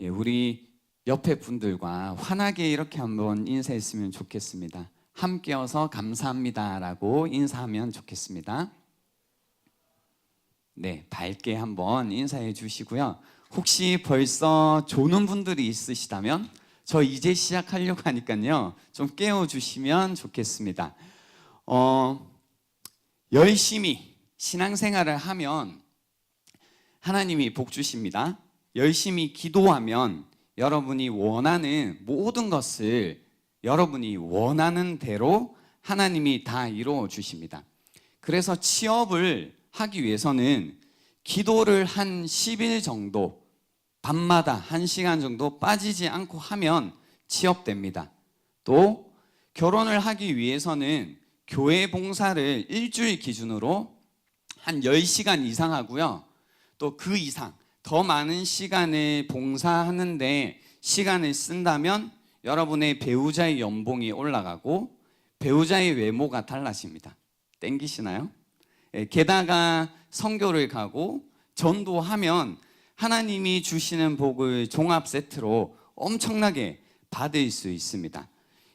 우리 옆에 분들과 환하게 이렇게 한번 인사했으면 좋겠습니다. 함께여서 감사합니다라고 인사하면 좋겠습니다. 네, 밝게 한번 인사해 주시고요. 혹시 벌써 조는 분들이 있으시다면 저 이제 시작하려고 하니까요, 좀 깨워주시면 좋겠습니다. 열심히 신앙생활을 하면 하나님이 복 주십니다. 열심히 기도하면 여러분이 원하는 모든 것을 여러분이 원하는 대로 하나님이 다 이루어 주십니다. 그래서 취업을 하기 위해서는 기도를 한 10일 정도, 밤마다 1시간 정도 빠지지 않고 하면 취업됩니다. 또 결혼을 하기 위해서는 교회 봉사를 일주일 기준으로 한 10시간 이상 하고요. 또 그 이상 더 많은 시간을 봉사하는데 시간을 쓴다면 여러분의 배우자의 연봉이 올라가고 배우자의 외모가 달라집니다. 땡기시나요? 게다가 선교를 가고 전도하면 하나님이 주시는 복을 종합 세트로 엄청나게 받을 수 있습니다.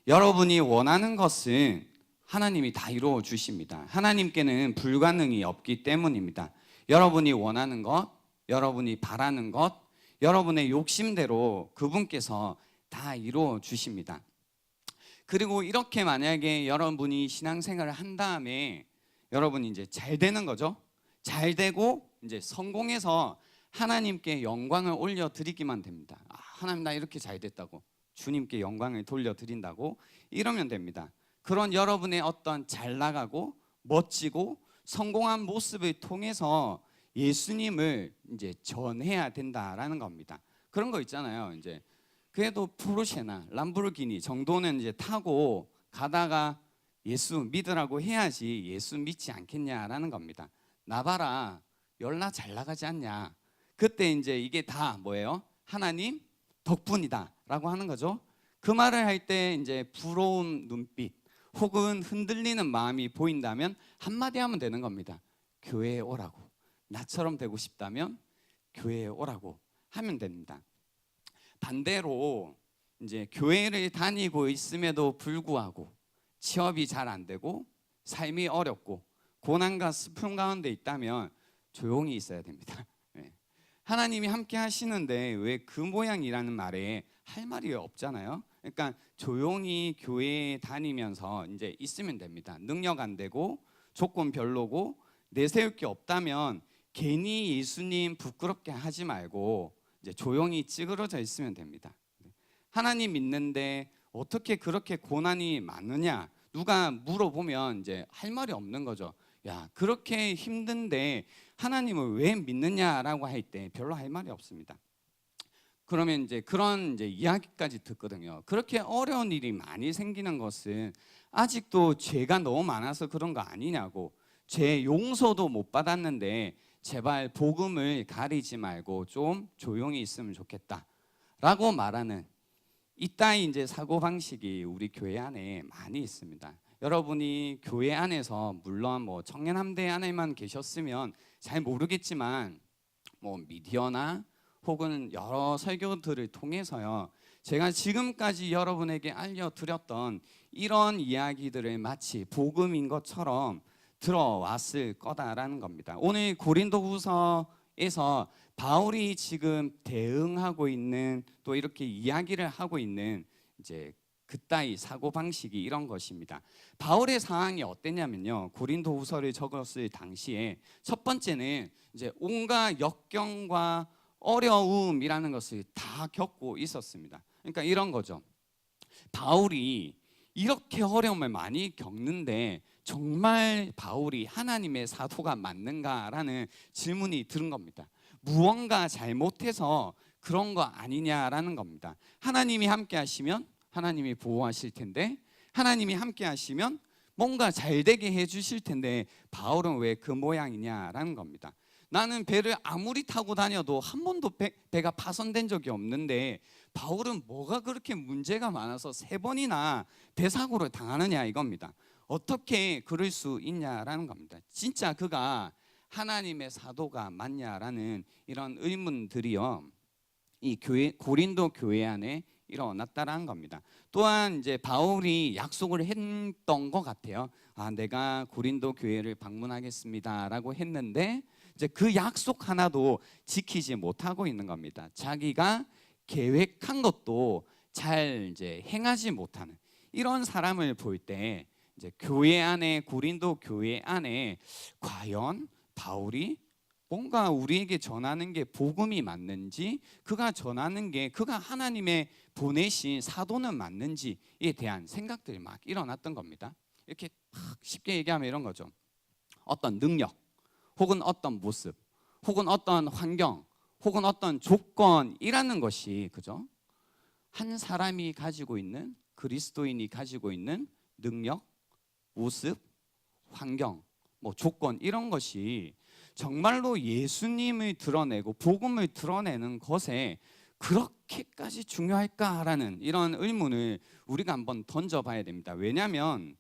여러분이 원하는 것은 하나님이 다 이루어 주십니다. 하나님께는 불가능이 없기 때문입니다. 여러분이 원하는 것, 여러분이 바라는 것, 여러분의 욕심대로 그분께서 다 이루어 주십니다. 그리고 이렇게 만약에 여러분이 신앙생활을 한 다음에 여러분이 이제 잘 되는 거죠. 잘 되고 이제 성공해서 하나님께 영광을 올려드리기만 됩니다. 하나님 나 이렇게 잘 됐다고 주님께 영광을 돌려드린다고 이러면 됩니다. 그런 여러분의 어떤 잘 나가고 멋지고 성공한 모습을 통해서 예수님을 이제 전해야 된다라는 겁니다. 그런 거 있잖아요. 이제 그래도 포르쉐나 람보르기니 정도는 이제 타고 가다가 예수 믿으라고 해야지 예수 믿지 않겠냐라는 겁니다. 나 봐라, 열나 잘 나가지 않냐. 그때 이제 이게 다 뭐예요? 하나님 덕분이다라고 하는 거죠. 그 말을 할 때 이제 부러운 눈빛 혹은 흔들리는 마음이 보인다면 한마디 하면 되는 겁니다. 교회에 오라고. 나처럼 되고 싶다면 교회에 오라고 하면 됩니다. 반대로 이제 교회를 다니고 있음에도 불구하고 취업이 잘 안 되고 삶이 어렵고 고난과 슬픔 가운데 있다면 조용히 있어야 됩니다. 하나님이 함께 하시는데 왜 그 모양이라는 말에 할 말이 없잖아요. 그러니까 조용히 교회에 다니면서 이제 있으면 됩니다. 능력 안 되고 조건 별로고 내세울 게 없다면 괜히 예수님 부끄럽게 하지 말고 이제 조용히 찌그러져 있으면 됩니다. 하나님 믿는데 어떻게 그렇게 고난이 많으냐? 누가 물어보면 이제 할 말이 없는 거죠. 야, 그렇게 힘든데 하나님을 왜 믿느냐라고 할 때 별로 할 말이 없습니다. 그러면 이제 그런 이제 이야기까지 듣거든요. 그렇게 어려운 일이 많이 생기는 것은 아직도 죄가 너무 많아서 그런 거 아니냐고, 죄 용서도 못 받았는데 제발 복음을 가리지 말고 좀 조용히 있으면 좋겠다라고 말하는 이따위 이제 사고방식이 우리 교회 안에 많이 있습니다. 여러분이 교회 안에서 물론 뭐 청년함대 안에만 계셨으면 잘 모르겠지만 뭐 미디어나 혹은 여러 설교들을 통해서요, 제가 지금까지 여러분에게 알려드렸던 이런 이야기들을 마치 복음인 것처럼 들어왔을 거다라는 겁니다. 오늘 고린도후서에서 바울이 지금 대응하고 있는 또 이렇게 이야기를 하고 있는 이제 그따위 사고 방식이 이런 것입니다. 바울의 상황이 어땠냐면요, 고린도후서를 적었을 당시에 첫 번째는 이제 온갖 역경과 어려움이라는 것을 다 겪고 있었습니다. 그러니까 이런 거죠. 바울이 이렇게 어려움을 많이 겪는데 정말 바울이 하나님의 사도가 맞는가라는 질문이 드는 겁니다. 무언가 잘못해서 그런 거 아니냐라는 겁니다. 하나님이 함께 하시면 하나님이 보호하실 텐데, 하나님이 함께 하시면 뭔가 잘 되게 해주실 텐데 바울은 왜 그 모양이냐라는 겁니다. 나는 배를 아무리 타고 다녀도 한 번도 배가 파손된 적이 없는데 바울은 뭐가 그렇게 문제가 많아서 3번이나 배 사고를 당하느냐 이겁니다. 어떻게 그럴 수 있냐라는 겁니다. 진짜 그가 하나님의 사도가 맞냐라는 이런 의문들이요, 이 교회 고린도 교회 안에 일어났다라는 겁니다. 또한 이제 바울이 약속을 했던 것 같아요. 아, 내가 고린도 교회를 방문하겠습니다라고 했는데 이제 그 약속 하나도 지키지 못하고 있는 겁니다. 자기가 계획한 것도 잘 이제 행하지 못하는 이런 사람을 볼 때 이제 교회 안에 고린도 교회 안에 과연 바울이 뭔가 우리에게 전하는 게 복음이 맞는지, 그가 전하는 게 그가 하나님의 보내신 사도는 맞는지에 대한 생각들이 막 일어났던 겁니다. 이렇게 막 쉽게 얘기하면 이런 거죠. 어떤 능력, 혹은 어떤 모습, 혹은 어떤 환경, 혹은 어떤 조건이라는 것이 그죠? 한 사람이 가지고 있는, 그리스도인이 가지고 있는 능력, 모습, 환경, 뭐 조건 이런 것이 정말로 예수님을 드러내고 복음을 드러내는 것에 그렇게까지 중요할까라는 이런 의문을 우리가 한번 던져봐야 됩니다. 왜냐하면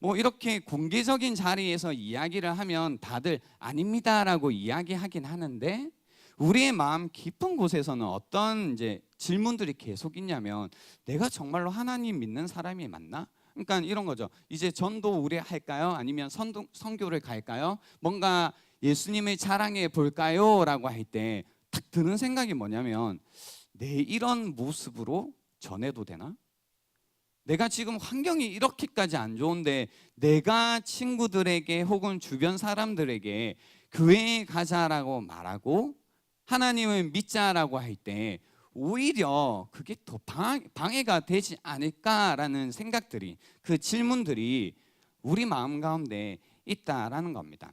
뭐 이렇게 공개적인 자리에서 이야기를 하면 다들 아닙니다라고 이야기하긴 하는데 우리의 마음 깊은 곳에서는 어떤 이제 질문들이 계속 있냐면 내가 정말로 하나님 믿는 사람이 맞나? 그러니까 이런 거죠. 이제 전도 우리 할까요? 아니면 선교를 갈까요? 뭔가 예수님을 자랑해 볼까요? 라고 할 때 딱 드는 생각이 뭐냐면 내 이런 모습으로 전해도 되나? 내가 지금 환경이 이렇게까지 안 좋은데 내가 친구들에게 혹은 주변 사람들에게 교회에 가자라고 말하고 하나님을 믿자라고 할 때 오히려 그게 더 방해가 되지 않을까라는 생각들이, 그 질문들이 우리 마음 가운데 있다라는 겁니다.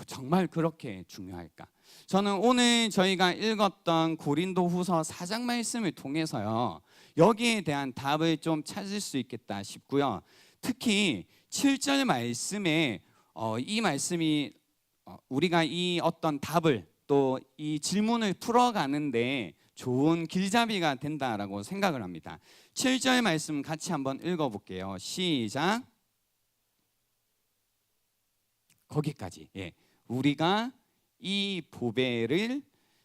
정말 그렇게 중요할까? 저는 오늘 저희가 읽었던 고린도후서 4장 말씀을 통해서요, 여기에 대한 답을 좀 찾을 수 있겠다 싶고요. 특히 7절 말씀에 이 말씀이 우리가 이 어떤 답을 또 이 질문을 풀어가는데 좋은 길잡이가 된다라고 생각을 합니다. 7절 말씀 같이 한번 읽어볼게요. 시작. 거기까지. 예. 우리가 이 보배를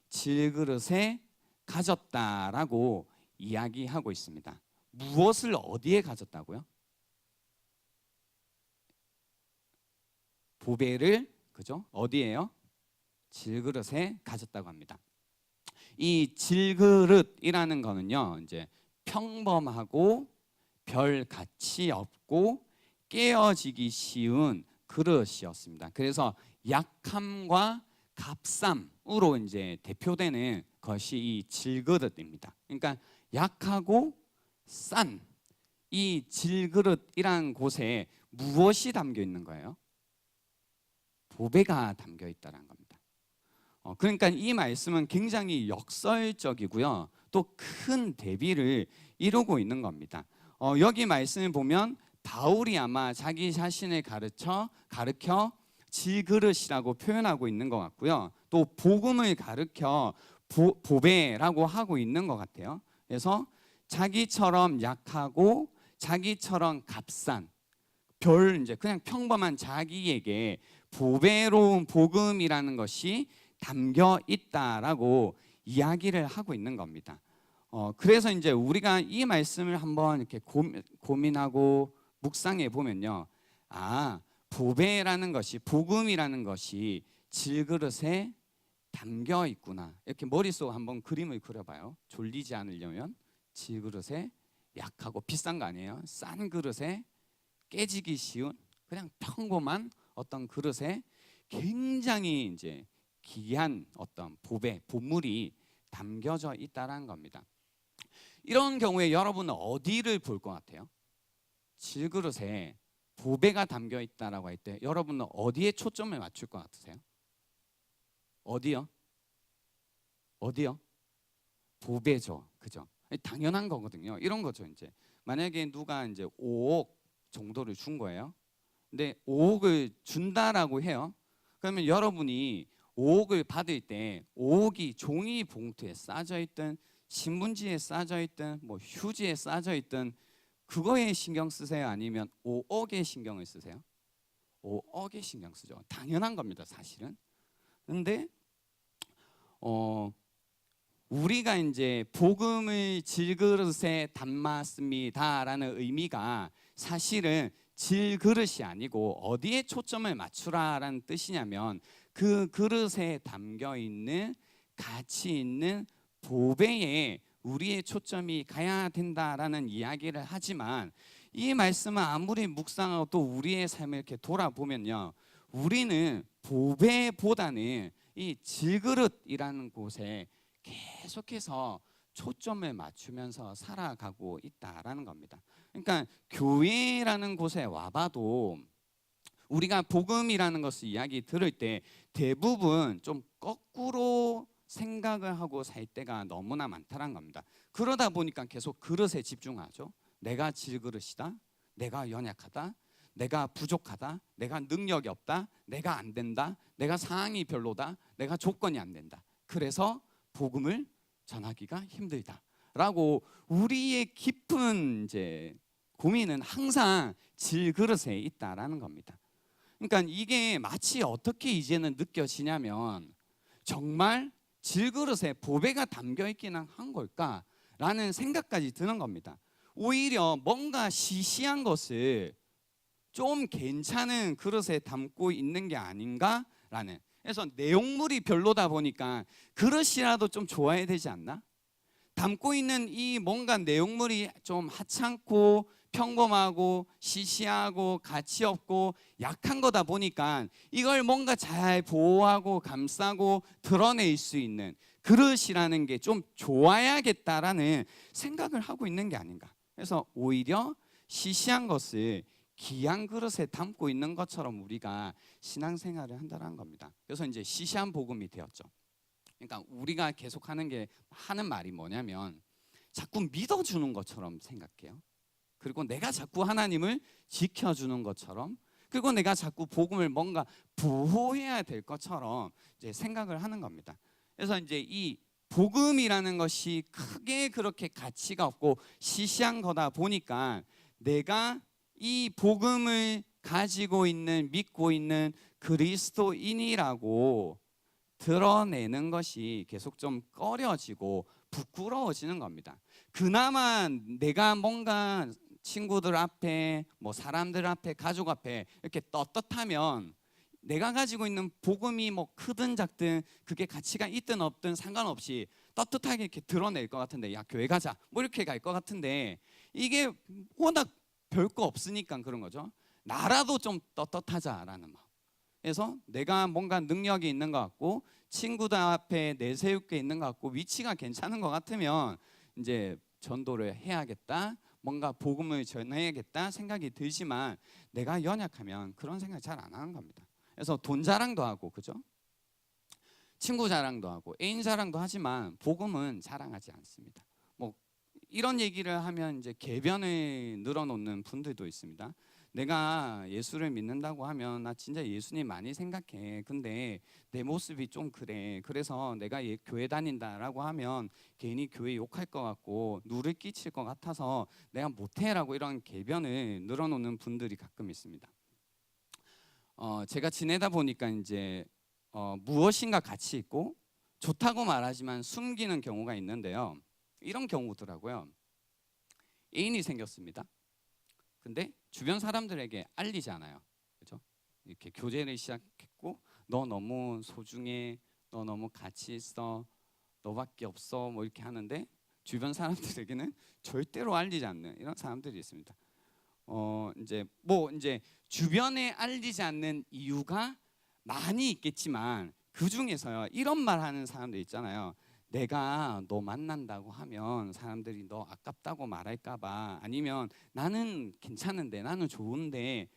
질그릇에 가졌다라고 이야기하고 있습니다. 무엇을 어디에 가졌다고요? 보배를 그죠? 어디에요? 질그릇에 가졌다고 합니다. 이 질그릇이라는 거는요, 이제 평범하고 별 가치 없고 깨어지기 쉬운 그릇이었습니다. 그래서 약함과 값쌈으로 이제 대표되는 것이 이 질그릇입니다. 그러니까 약하고 싼 이 질그릇이란 곳에 무엇이 담겨 있는 거예요? 보배가 담겨 있다는 겁니다. 그러니까 이 말씀은 굉장히 역설적이고요. 또 큰 대비를 이루고 있는 겁니다. 여기 말씀을 보면 바울이 아마 자기 자신을 가르쳐 질그릇이라고 표현하고 있는 것 같고요. 또 복음을 가르쳐 보배라고 하고 있는 것 같아요. 그래서 자기처럼 약하고 자기처럼 값싼 이제 그냥 평범한 자기에게 보배로운 복음이라는 것이 담겨 있다라고 이야기를 하고 있는 겁니다. 그래서 이제 우리가 이 말씀을 한번 이렇게 고민하고 묵상해 보면요, 아, 보배라는 것이, 복음이라는 것이 질그릇에 담겨 있구나. 이렇게 머릿속 한번 그림을 그려봐요. 졸리지 않으려면 질그릇에 약하고 비싼 거 아니에요. 싼 그릇에 깨지기 쉬운 그냥 평범한 어떤 그릇에 굉장히 이제 귀한 어떤 보물이 담겨져 있다는 겁니다. 이런 경우에 여러분은 어디를 볼 것 같아요? 질그릇에 보배가 담겨 있다라고 할 때 여러분은 어디에 초점을 맞출 것 같으세요? 어디요? 어디요? 보배죠, 그죠? 당연한 거거든요. 이런 거죠. 이제 만약에 누가 이제 5억 정도를 준 거예요. 근데 5억을 준다라고 해요. 그러면 여러분이 5억을 받을 때 5억이 종이 봉투에 싸져 있든 신문지에 싸져 있든 뭐 휴지에 싸져 있든 그거에 신경 쓰세요? 아니면 5억에 신경을 쓰세요? 5억에 신경 쓰죠. 당연한 겁니다, 사실은. 근데 우리가 이제 복음을 질그릇에 담았습니다라는 의미가 사실은 질그릇이 아니고 어디에 초점을 맞추라라는 뜻이냐면 그 그릇에 담겨 있는 가치 있는 보배에 우리의 초점이 가야 된다라는 이야기를 하지만 이 말씀은 아무리 묵상하고 또 우리의 삶을 이렇게 돌아보면요, 우리는 보배보다는 이 질그릇이라는 곳에 계속해서 초점을 맞추면서 살아가고 있다라는 겁니다. 그러니까 교회라는 곳에 와봐도 우리가 복음이라는 것을 이야기 들을 때 대부분 좀 거꾸로 생각을 하고 살 때가 너무나 많다는 겁니다. 그러다 보니까 계속 그릇에 집중하죠. 내가 질그릇이다, 내가 연약하다, 내가 부족하다, 내가 능력이 없다, 내가 안 된다, 내가 상황이 별로다, 내가 조건이 안 된다. 그래서 복음을 전하기가 힘들다라고 우리의 깊은 이제 고민은 항상 질그릇에 있다라는 겁니다. 그러니까 이게 마치 어떻게 이제는 느껴지냐면 정말 질그릇에 보배가 담겨 있기는 한 걸까라는 생각까지 드는 겁니다. 오히려 뭔가 시시한 것을 좀 괜찮은 그릇에 담고 있는 게 아닌가라는, 그래서 내용물이 별로다 보니까 그릇이라도 좀 좋아야 되지 않나? 담고 있는 이 뭔가 내용물이 좀 하찮고 평범하고 시시하고 가치 없고 약한 거다 보니까 이걸 뭔가 잘 보호하고 감싸고 드러낼 수 있는 그릇이라는 게 좀 좋아야겠다라는 생각을 하고 있는 게 아닌가. 그래서 오히려 시시한 것을 귀한 그릇에 담고 있는 것처럼 우리가 신앙생활을 한다는 겁니다. 그래서 이제 시시한 복음이 되었죠. 그러니까 우리가 계속 하는 말이 뭐냐면 자꾸 믿어주는 것처럼 생각해요. 그리고 내가 자꾸 하나님을 지켜주는 것처럼, 그리고 내가 자꾸 복음을 뭔가 보호해야 될 것처럼 이제 생각을 하는 겁니다. 그래서 이제 이 복음이라는 것이 크게 그렇게 가치가 없고 시시한 거다 보니까 내가 이 복음을 가지고 있는, 믿고 있는 그리스도인이라고 드러내는 것이 계속 좀 꺼려지고 부끄러워지는 겁니다. 그나마 내가 뭔가 친구들 앞에, 뭐 사람들 앞에, 가족 앞에 이렇게 떳떳하면 내가 가지고 있는 복음이 뭐 크든 작든 그게 가치가 있든 없든 상관없이 떳떳하게 이렇게 드러낼 것 같은데, 야 교회 가자 뭐 이렇게 갈 것 같은데, 이게 워낙 별거 없으니까 그런 거죠. 나라도 좀 떳떳하자라는 마음. 그래서 내가 뭔가 능력이 있는 것 같고 친구들 앞에 내세울 게 있는 것 같고 위치가 괜찮은 것 같으면 이제 전도를 해야겠다, 뭔가 복음을 전해야겠다 생각이 들지만 내가 연약하면 그런 생각 잘 안 하는 겁니다. 그래서 돈 자랑도 하고, 그죠? 친구 자랑도 하고 애인 자랑도 하지만 복음은 자랑하지 않습니다. 뭐 이런 얘기를 하면 이제 궤변을 늘어놓는 분들도 있습니다. 내가 예수를 믿는다고 하면 나 진짜 예수님 많이 생각해. 근데 내 모습이 좀 그래. 그래서 내가 교회 다닌다라고 하면 괜히 교회 욕할 것 같고 누를 끼칠 것 같아서 내가 못해라고 이런 궤변을 늘어놓는 분들이 가끔 있습니다. 제가 지내다 보니까 이제 무엇인가 가치 있고 좋다고 말하지만 숨기는 경우가 있는데요. 이런 경우더라고요. 애인이 생겼습니다. 근데 주변 사람들에게 알리지 않아요. 그렇죠? 이렇게 교제를 시작했고 너 너무 소중해, 너 너무 가치 있어, 너밖에 없어 뭐 이렇게 하는데 주변 사람들에게는 절대로 알리지 않는 이런 사람들이 있습니다. 이제 주변에 알리지 않는 이유가 많이 있겠지만 그 중에서요 이런 말 하는 사람들 있잖아요. 내가 너 만난다고 하면 사람들이 너 아깝다고 말할까봐, 아니면 나는 괜찮은데 나는 좋은데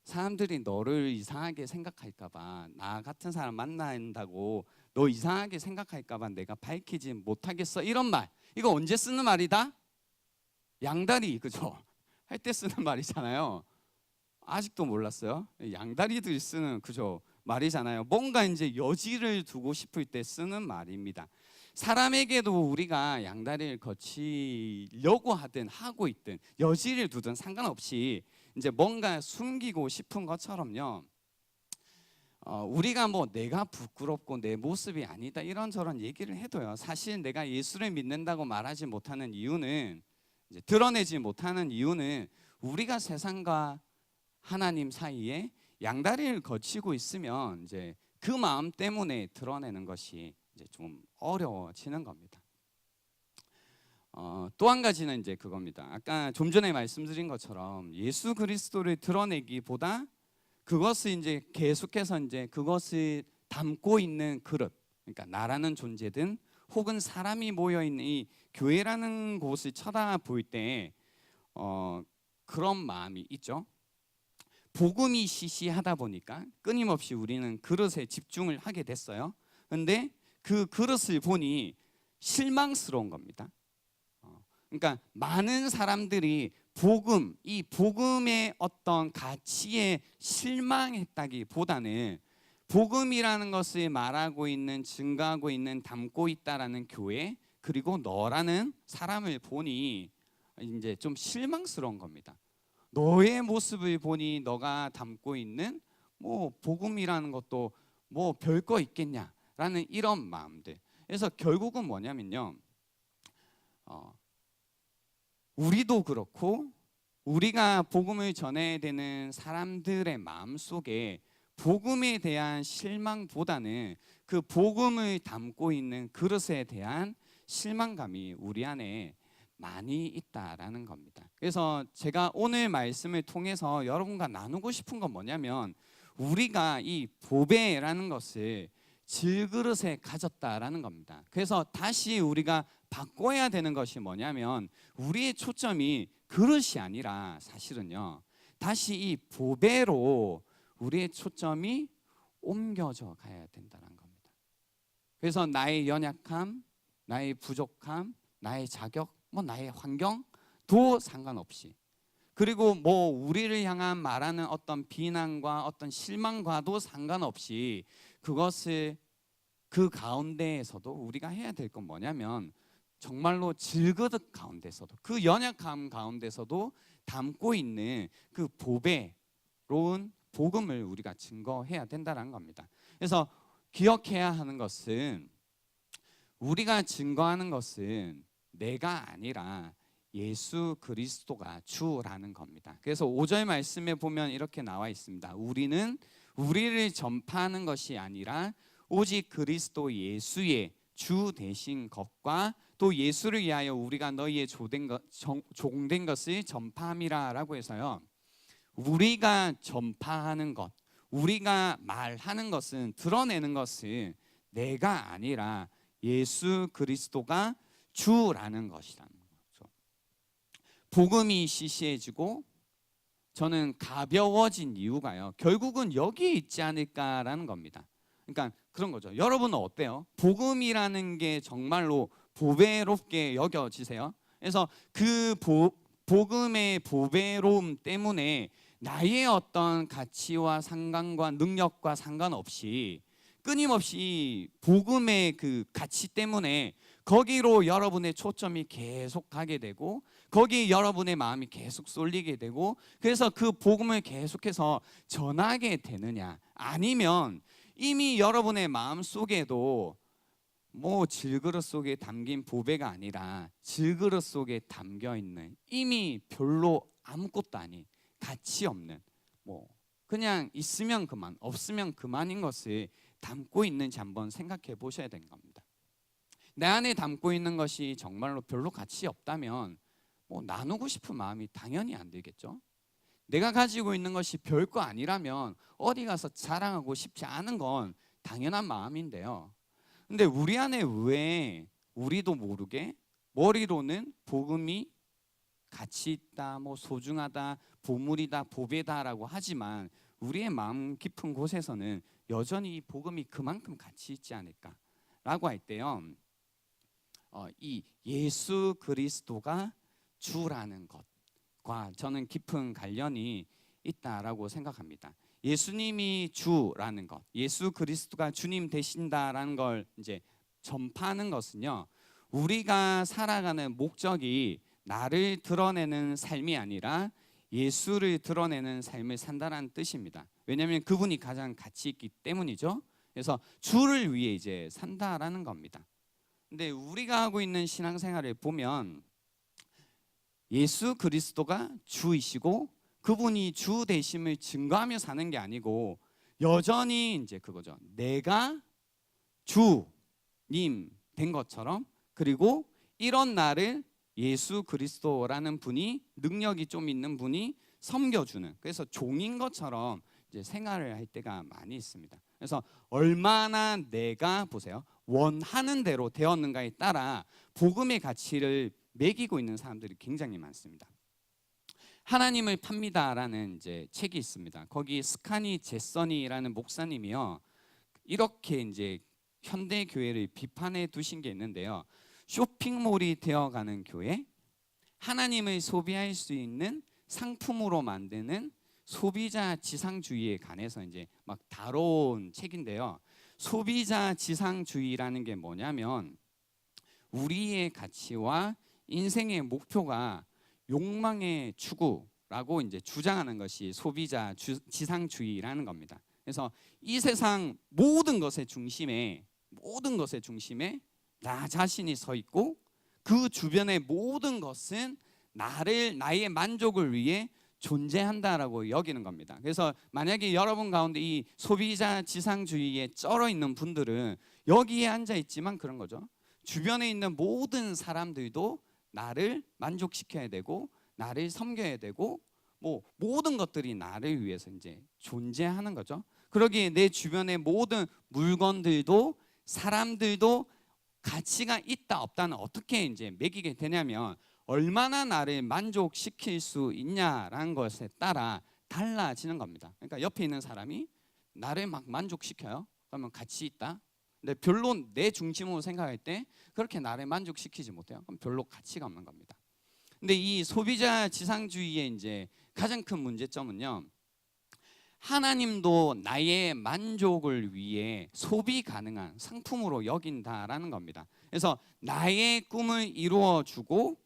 사람들이 너를 이상하게 생각할까봐, 나 같은 사람 만난다고 너 이상하게 생각할까봐 내가 밝히지 못하겠어, 이런 말. 이거 언제 쓰는 말이다? 양다리, 그죠? 할 때 쓰는 말이잖아요. 아직도 몰랐어요? 양다리들이 쓰는, 그죠? 말이잖아요. 뭔가 이제 여지를 두고 싶을 때 쓰는 말입니다. 사람에게도 우리가 양다리를 거치려고 하든 하고 있든 여지를 두든 상관없이 이제 뭔가 숨기고 싶은 것처럼요. 우리가 뭐 내가 부끄럽고 내 모습이 아니다 이런저런 얘기를 해도요, 사실 내가 예수를 믿는다고 말하지 못하는 이유는, 이제 드러내지 못하는 이유는 우리가 세상과 하나님 사이에 양다리를 거치고 있으면 이제 그 마음 때문에 드러내는 것이 이제 좀 어려워지는 겁니다. 또 한 가지는 이제 그겁니다. 아까 좀 전에 말씀드린 것처럼 예수 그리스도를 드러내기보다 그것을 이제 계속해서 이제 그것을 담고 있는 그릇, 그러니까 나라는 존재든 혹은 사람이 모여 있는 이 교회라는 곳을 쳐다볼 때 그런 마음이 있죠. 복음이 시시하다 보니까 끊임없이 우리는 그릇에 집중을 하게 됐어요. 그런데 그 그릇을 보니 실망스러운 겁니다. 그러니까 많은 사람들이 복음, 이 복음의 어떤 가치에 실망했다기보다는 복음이라는 것을 말하고 있는, 증가하고 있는, 담고 있다라는 교회, 그리고 너라는 사람을 보니 이제 좀 실망스러운 겁니다. 너의 모습을 보니 너가 담고 있는 뭐 복음이라는 것도 뭐 별거 있겠냐라는 이런 마음들. 그래서 결국은 뭐냐면요, 우리도 그렇고 우리가 복음을 전해야 되는 사람들의 마음 속에 복음에 대한 실망보다는 그 복음을 담고 있는 그릇에 대한 실망감이 우리 안에 많이 있다라는 겁니다. 그래서 제가 오늘 말씀을 통해서 여러분과 나누고 싶은 건 뭐냐면, 우리가 이 보배라는 것을 질그릇에 가졌다라는 겁니다. 그래서 다시 우리가 바꿔야 되는 것이 뭐냐면, 우리의 초점이 그릇이 아니라 사실은요, 다시 이 보배로 우리의 초점이 옮겨져 가야 된다는 겁니다. 그래서 나의 연약함, 나의 부족함, 나의 자격, 뭐 나의 환경도 상관없이, 그리고 뭐 우리를 향한 말하는 어떤 비난과 어떤 실망과도 상관없이, 그것을 그 가운데에서도 우리가 해야 될 건 뭐냐면, 정말로 질그릇 가운데서도, 그 연약함 가운데서도 담고 있는 그 보배로운 복음을 우리가 증거해야 된다는 겁니다. 그래서 기억해야 하는 것은, 우리가 증거하는 것은 내가 아니라 예수 그리스도가 주라는 겁니다. 그래서 5절 말씀에 보면 이렇게 나와 있습니다. 우리는 우리를 전파하는 것이 아니라 오직 그리스도 예수의 주 되신 것과 또 예수를 위하여 우리가 너희의 종된 것을 전파함이라 라고 해서요, 우리가 전파하는 것, 우리가 말하는 것은, 드러내는 것은 내가 아니라 예수 그리스도가 주라는 것이라는 거죠. 복음이 시시해지고 저는 가벼워진 이유가요, 결국은 여기 있지 않을까라는 겁니다. 그러니까 그런 거죠. 여러분은 어때요? 복음이라는 게 정말로 보배롭게 여겨지세요? 그래서 그 복음의 보배로움 때문에 나의 어떤 가치와 상관과 능력과 상관없이 끊임없이 복음의 그 가치 때문에 거기로 여러분의 초점이 계속 가게 되고, 거기 여러분의 마음이 계속 쏠리게 되고, 그래서 그 복음을 계속해서 전하게 되느냐, 아니면 이미 여러분의 마음 속에도 뭐 질그릇 속에 담긴 보배가 아니라 질그릇 속에 담겨 있는 이미 별로 아무것도 아닌, 가치 없는, 뭐 그냥 있으면 그만, 없으면 그만인 것을 담고 있는지 한번 생각해 보셔야 되는 겁니다. 내 안에 담고 있는 것이 정말로 별로 가치 없다면 뭐 나누고 싶은 마음이 당연히 안 들겠죠. 내가 가지고 있는 것이 별거 아니라면 어디 가서 자랑하고 싶지 않은 건 당연한 마음인데요. 근데 우리 안에 왜 우리도 모르게 머리로는 복음이 가치 있다, 뭐 소중하다, 보물이다, 보배다라고 하지만 우리의 마음 깊은 곳에서는 여전히 이 복음이 그만큼 가치 있지 않을까라고 할 때요, 이 예수 그리스도가 주라는 것과 저는 깊은 관련이 있다라고 생각합니다. 예수님이 주라는 것, 예수 그리스도가 주님 되신다라는 걸 이제 전파하는 것은요, 우리가 살아가는 목적이 나를 드러내는 삶이 아니라 예수를 드러내는 삶을 산다는 뜻입니다. 왜냐하면 그분이 가장 가치 있기 때문이죠. 그래서 주를 위해 이제 산다라는 겁니다. 근데 우리가 하고 있는 신앙생활을 보면 예수 그리스도가 주이시고 그분이 주 되심을 증거하며 사는 게 아니고 여전히 이제 그거죠. 내가 주님 된 것처럼, 그리고 이런 나를 예수 그리스도라는 분이, 능력이 좀 있는 분이 섬겨주는, 그래서 종인 것처럼 이제 생활을 할 때가 많이 있습니다. 그래서 얼마나 내가 보세요, 원하는 대로 되었는가에 따라 복음의 가치를 매기고 있는 사람들이 굉장히 많습니다. 하나님을 팝니다라는 이제 책이 있습니다. 거기 스카니 제서니라는 목사님이요, 이렇게 이제 현대 교회를 비판해 두신 게 있는데요. 쇼핑몰이 되어가는 교회, 하나님을 소비할 수 있는 상품으로 만드는 소비자 지상주의에 관해서 이제 막 다뤄온 책인데요. 소비자 지상주의라는 게 뭐냐면 우리의 가치와 인생의 목표가 욕망의 추구라고 이제 주장하는 것이 소비자 지상주의라는 겁니다. 그래서 이 세상 모든 것의 중심에 나 자신이 서 있고 그 주변의 모든 것은 나의 만족을 위해 존재한다라고 여기는 겁니다. 그래서 만약에 여러분 가운데 이 소비자 지상주의에 쩔어 있는 분들은 여기에 앉아 있지만 그런 거죠. 주변에 있는 모든 사람들도 나를 만족시켜야 되고 나를 섬겨야 되고 뭐 모든 것들이 나를 위해서 이제 존재하는 거죠. 그러기에 내 주변의 모든 물건들도 사람들도 가치가 있다 없다는 어떻게 이제 매기게 되냐면 얼마나 나를 만족시킬 수 있냐라는 것에 따라 달라지는 겁니다. 그러니까 옆에 있는 사람이 나를 막 만족시켜요. 그러면 가치 있다. 근데 별로 내 중심으로 생각할 때 그렇게 나를 만족시키지 못해요. 그럼 별로 가치가 없는 겁니다. 근데 이 소비자 지상주의의 이제 가장 큰 문제점은요, 하나님도 나의 만족을 위해 소비 가능한 상품으로 여긴다라는 겁니다. 그래서 나의 꿈을 이루어 주고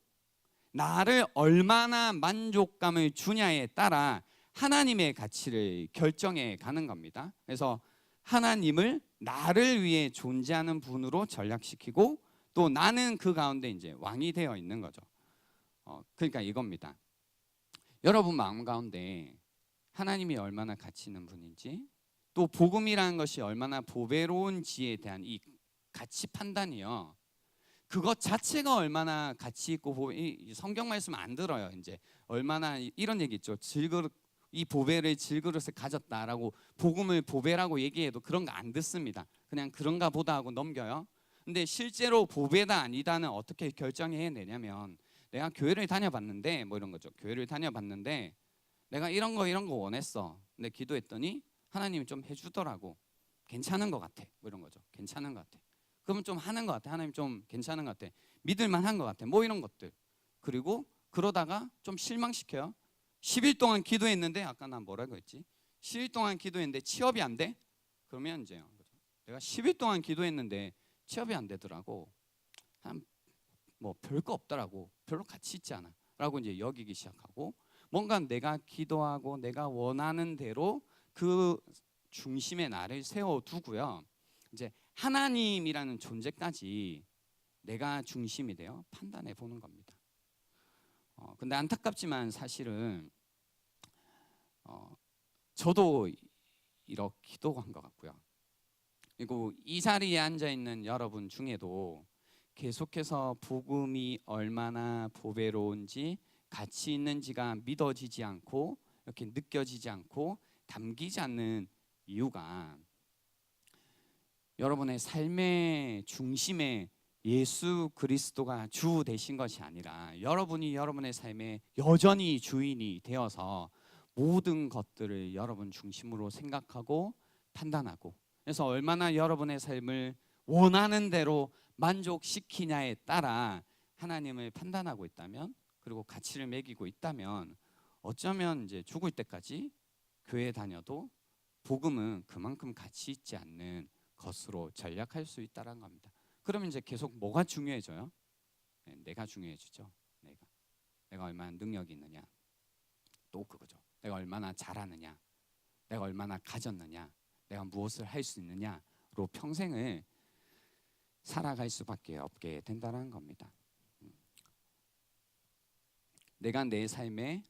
나를 얼마나 만족감을 주냐에 따라 하나님의 가치를 결정해 가는 겁니다. 그래서 하나님을 나를 위해 존재하는 분으로 전락시키고 또 나는 그 가운데 이제 왕이 되어 있는 거죠. 그러니까 이겁니다. 여러분 마음 가운데 하나님이 얼마나 가치 있는 분인지, 또 복음이라는 것이 얼마나 보배로운지에 대한 이 가치 판단이요, 그것 자체가 얼마나 가치 있고 성경 말씀 안 들어요. 이제 얼마나 이런 얘기 있죠. 이 보배를 질그릇에 가졌다라고 복음을 보배라고 얘기해도 그런 거 안 듣습니다. 그냥 그런가 보다 하고 넘겨요. 근데 실제로 보배다 아니다는 어떻게 결정해내냐면 내가 교회를 다녀봤는데 뭐 이런 거죠. 교회를 다녀봤는데 내가 이런 거 원했어. 근데 기도했더니 하나님이 좀 해주더라고. 괜찮은 것 같아. 뭐 이런 거죠. 괜찮은 것 같아. 그러면 좀 하는 것 같아. 하나님 좀 괜찮은 것 같아. 믿을만한 것 같아. 뭐 이런 것들. 그리고 그러다가 좀 실망시켜요. 10일 동안 기도했는데 아까 난 뭐라고 했지? 10일 동안 기도했는데 취업이 안 돼? 그러면 이제 내가 10일 동안 기도했는데 취업이 안 되더라고. 뭐 별거 없더라고. 별로 가치 있지 않아. 라고 이제 여기기 시작하고 뭔가 내가 기도하고 내가 원하는 대로 그 중심에 나를 세워두고요. 이제 하나님이라는 존재까지 내가 중심이 되어 판단해 보는 겁니다. 근데 안타깝지만 사실은 저도 이렇게 기도한 것 같고요. 그리고 이 자리에 앉아 있는 여러분 중에도 계속해서 복음이 얼마나 보배로운지 가치 있는지가 믿어지지 않고 이렇게 느껴지지 않고 담기지 않는 이유가 여러분의 삶의 중심에 예수 그리스도가 주 되신 것이 아니라 여러분이 여러분의 삶의 여전히 주인이 되어서 모든 것들을 여러분 중심으로 생각하고 판단하고, 그래서 얼마나 여러분의 삶을 원하는 대로 만족시키냐에 따라 하나님을 판단하고 있다면, 그리고 가치를 매기고 있다면 어쩌면 이제 죽을 때까지 교회 다녀도 복음은 그만큼 가치 있지 않는 것으로 전략할 수 있다는 겁니다. 그러면 이제 계속 뭐가 중요해져요? 내가 중요해지죠. 내가 얼마나 능력이 있느냐. 또 그거죠. 내가 얼마나 잘하느냐, 내가 얼마나 가졌느냐, 내가 무엇을 할 수 있느냐로 평생을 살아갈 수밖에 없게 된다는 겁니다. 내가 내 삶의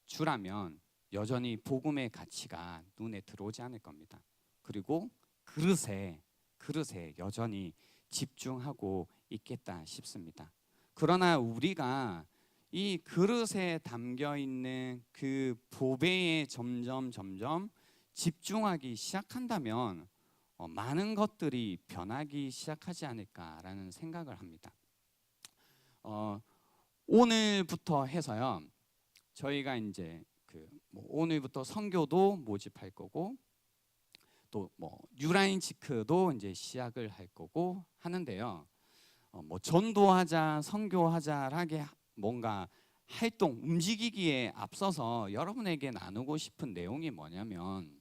주라면 여전히 복음의 가치가 눈에 들어오지 않을 겁니다. 그리고 그릇에 여전히 집중하고 있겠다 싶습니다. 그러나 우리가 이 그릇에 담겨 있는 그 보배에 점점 집중하기 시작한다면 많은 것들이 변하기 시작하지 않을까라는 생각을 합니다. 오늘부터 해서요, 저희가 이제 오늘부터 선교도 모집할 거고, 또 뉴라인지크도 이제 시작을 할 거고 하는데요. 전도하자, 선교하자하게 뭔가 활동, 움직이기에 앞서서 여러분에게 나누고 싶은 내용이 뭐냐면,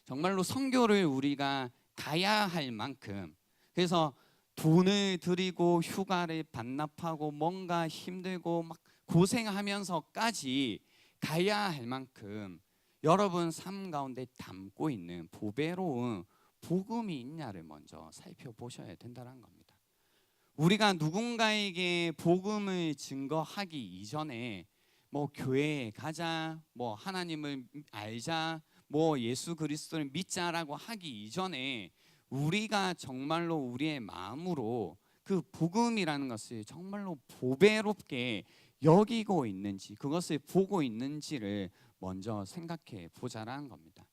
정말로 선교를 우리가 가야 할 만큼, 그래서 돈을 들이고 휴가를 반납하고 뭔가 힘들고 막 고생하면서까지 가야 할 만큼 여러분 삶 가운데 담고 있는 보배로운 복음이 있냐를 먼저 살펴보셔야 된다는 겁니다. 우리가 누군가에게 복음을 증거하기 이전에 교회에 가자, 하나님을 알자, 예수 그리스도를 믿자라고 하기 이전에 우리가 정말로 우리의 마음으로 그 복음이라는 것을 정말로 보배롭게 여기고 있는지, 그것을 보고 있는지를 먼저 생각해 보자라는 겁니다.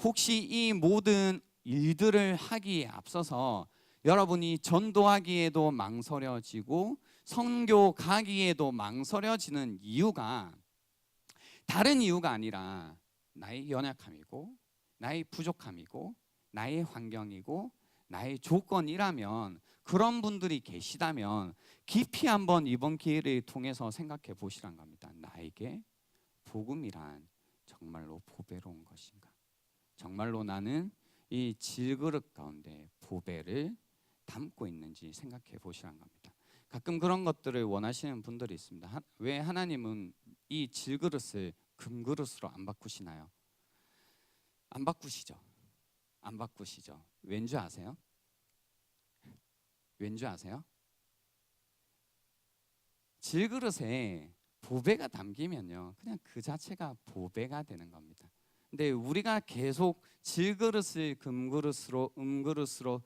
혹시 이 모든 일들을 하기에 앞서서 여러분이 전도하기에도 망설여지고 선교 가기에도 망설여지는 이유가 다른 이유가 아니라 나의 연약함이고 나의 부족함이고 나의 환경이고 나의 조건이라면, 그런 분들이 계시다면 깊이 한번 이번 기회를 통해서 생각해 보시란 겁니다. 나에게 복음이란 정말로 보배로운 것인가? 정말로 나는 이 질그릇 가운데 보배를 담고 있는지 생각해 보시란 겁니다. 가끔 그런 것들을 원하시는 분들이 있습니다. 왜 하나님은 이 질그릇을 금그릇으로 안 바꾸시나요? 안 바꾸시죠. 안 바꾸시죠. 왠지 아세요? 왠지 아세요? 질그릇에 보배가 담기면요, 그냥 그 자체가 보배가 되는 겁니다. 근데 우리가 계속 질그릇을 금그릇으로 은그릇으로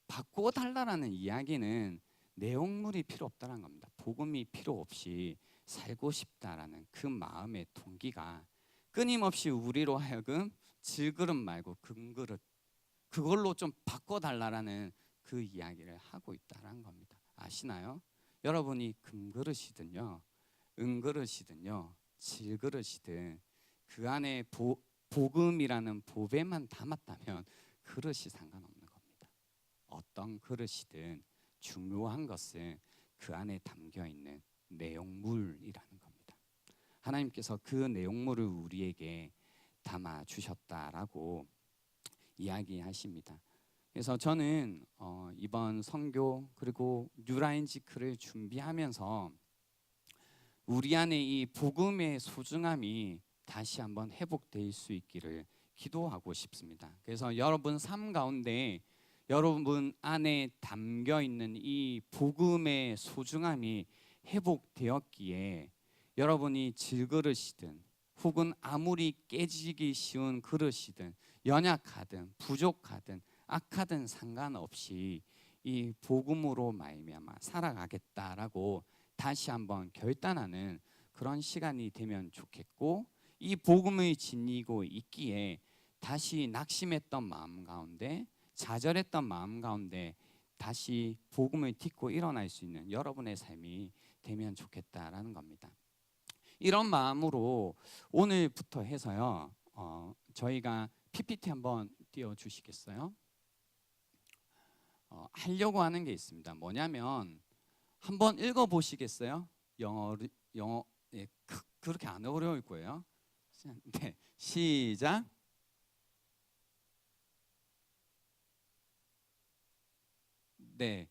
바꿔달라는 이야기는 내용물이 필요 없다는 겁니다. 복음이 필요 없이 살고 싶다라는 그 마음의 동기가 끊임없이 우리로 하여금 질그릇 말고 금그릇, 그걸로 좀 바꿔달라는 그 이야기를 하고 있다는 겁니다. 아시나요? 여러분이 금그릇이든요, 은그릇이든요, 질그릇이든 그 안에 복음이라는 보배만 담았다면 그릇이 상관없는 겁니다. 어떤 그릇이든 중요한 것은 그 안에 담겨 있는 내용물이라는 겁니다. 하나님께서 그 내용물을 우리에게 담아 주셨다라고 이야기하십니다. 그래서 저는 이번 선교 그리고 뉴라인지크를 준비하면서 우리 안에 이 복음의 소중함이 다시 한번 회복될 수 있기를 기도하고 싶습니다. 그래서 여러분 삶 가운데 여러분 안에 담겨 있는 이 복음의 소중함이 회복되었기에 여러분이 질그릇이든 혹은 아무리 깨지기 쉬운 그릇이든 연약하든 부족하든 악하든 상관없이 이 복음으로 말미암아 살아가겠다라고 다시 한번 결단하는 그런 시간이 되면 좋겠고, 이 복음을 지니고 있기에 다시 낙심했던 마음 가운데, 좌절했던 마음 가운데 다시 복음을 딛고 일어날 수 있는 여러분의 삶이 되면 좋겠다라는 겁니다. 이런 마음으로 오늘부터 해서요, 저희가 PPT 한번 띄워주시겠어요? 하려고 하는 게 있습니다. 뭐냐면 한번 읽어보시겠어요? 영어 예, 그렇게 안 어려울 거예요. 네, 시작. 네,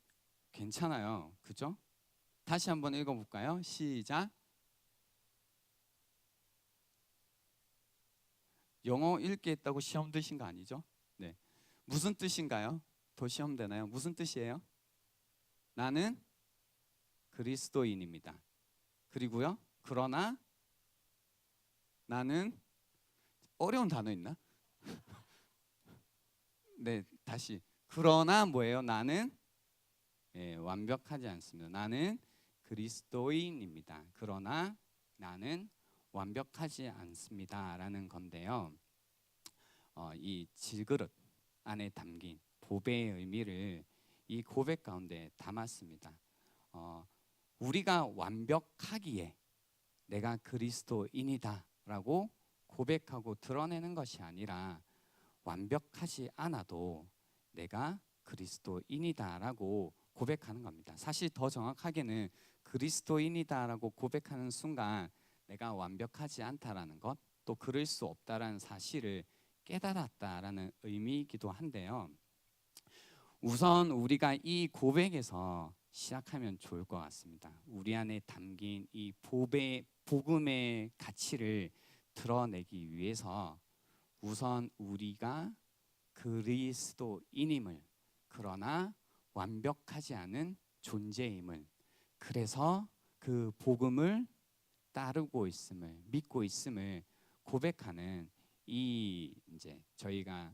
괜찮아요. 그죠? 다시 한번 읽어볼까요? 시작. 영어 읽기 했다고 시험 드신 거 아니죠? 네. 무슨 뜻인가요? 더 시험 되나요? 무슨 뜻이에요? 나는 그리스도인입니다. 그리고요. 그러나 나는 어려운 단어 있나? 네, 다시. 그러나 뭐예요? 나는 완벽하지 않습니다. 나는 그리스도인입니다. 그러나 나는 완벽하지 않습니다라는 건데요. 이 질그릇 안에 담긴 보배의 의미를 이 고백 가운데 담았습니다. 우리가 완벽하기에 내가 그리스도인이다라고 고백하고 드러내는 것이 아니라 완벽하지 않아도 내가 그리스도인이다라고 고백하는 겁니다. 사실 더 정확하게는 그리스도인이다라고 고백하는 순간 내가 완벽하지 않다라는 것, 또 그럴 수 없다라는 사실을 깨달았다라는 의미이기도 한데요. 우선 우리가 이 고백에서 시작하면 좋을 것 같습니다. 우리 안에 담긴 이 복음의 가치를 드러내기 위해서 우선 우리가 그리스도인임을, 그러나 완벽하지 않은 존재임을, 그래서 그 복음을 따르고 있음을, 믿고 있음을 고백하는 이 이제 저희가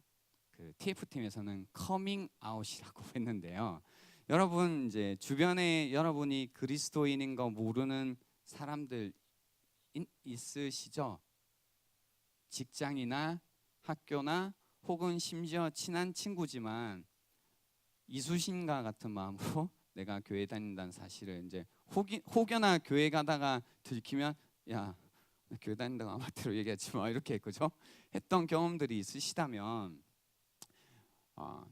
그 TF팀에서는 커밍 아웃이라고 했는데요. 여러분 이제 주변에 여러분이 그리스도인인 거 모르는 사람들 있으시죠? 직장이나 학교나 혹은 심지어 친한 친구지만 이수신과 같은 마음으로 내가 교회 다닌다는 사실을 이제 혹여나 교회 가다가 들키면 야, 나 교회 다닌다고 아무대로 얘기하지 마 이렇게 그죠? 했던 경험들이 있으시다면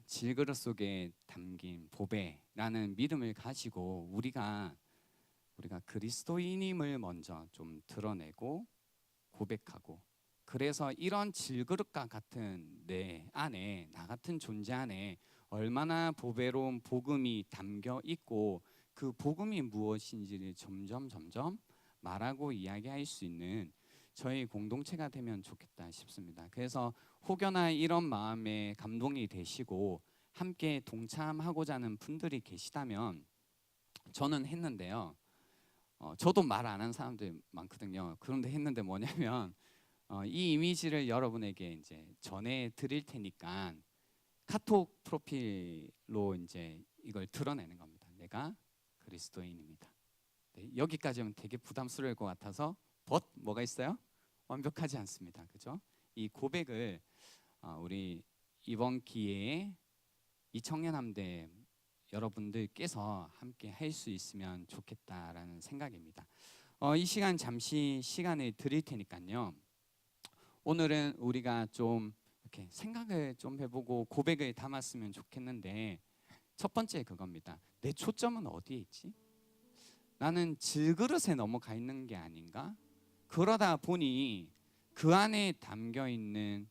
질그릇 속에 담긴 보배라는 믿음을 가지고 우리가 그리스도인임을 먼저 좀 드러내고 고백하고, 그래서 이런 질그릇과 같은 내 안에, 나 같은 존재 안에 얼마나 보배로운 복음이 담겨 있고 그 복음이 무엇인지를 점점 말하고 이야기할 수 있는 저희 공동체가 되면 좋겠다 싶습니다. 그래서 혹여나 이런 마음에 감동이 되시고 함께 동참하고자 하는 분들이 계시다면 저는 했는데요. 저도 말 안 하는 사람들이 많거든요. 그런데 했는데 뭐냐면 이 이미지를 여러분에게 이제 전해 드릴 테니까 카톡 프로필로 이제 이걸 드러내는 겁니다. 내가 그리스도인입니다. 네, 여기까지는 되게 부담스러울 것 같아서 뭐가 있어요? 완벽하지 않습니다. 그죠? 이 고백을 우리 이번 기회에 이 청년함대 여러분들께서 함께 할 수 있으면 좋겠다라는 생각입니다. 이 시간 잠시 시간을 드릴 테니까요. 오늘은 우리가 좀 이렇게 생각을 좀 해보고 고백을 담았으면 좋겠는데 첫 번째 그겁니다. 내 초점은 어디에 있지? 나는 질그릇에 넘어가 있는 게 아닌가? 그러다 보니 그 안에 담겨 있는